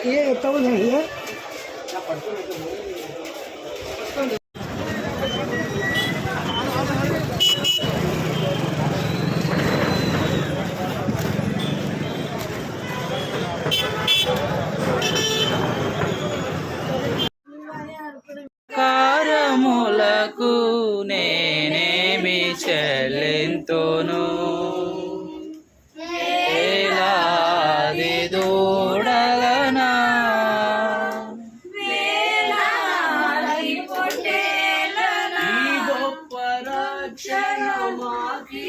ये तब नहीं है కారములకు నేనేమి చెల్లింతును ఏలాది దూడలనా ఈ గొప్ప రక్షణ మాకిచ్చినందుకు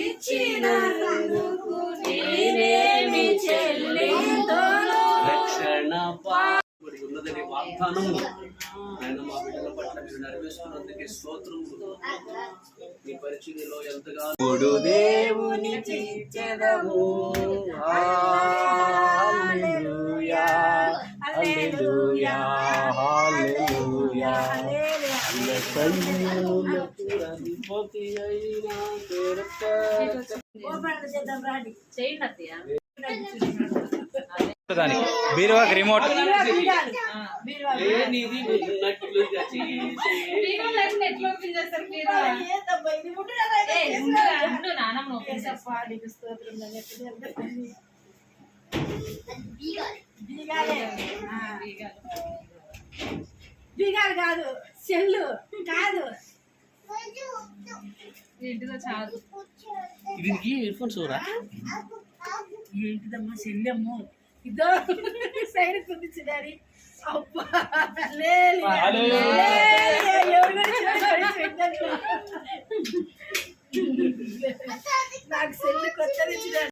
నేనేమి చెల్లింతును రక్షణ ఉన్నదని వాగ్దానము ఆయన మా బిడ్డల పట్ల మీరు నెరవేరుస్తున్నందుకే స్తోత్రములు. మీ పరిచర్యలో ఎంతగా దేవుని చిత్తము హల్లెలూయా హల్లెలూయా హల్లెలూయా అధిపతి అయిన బీరువాకి రిమోట్ బీగాలు కాదు సెల్లు కాదు ఇంటిలో చాలు దీనికి ఇయర్ ఫోన్స్ రా ఏంటిదమ్మా సెల్లెమ్మో ఇదో సైడ్ కుదిచ్చిదారి అబ్బా లేదు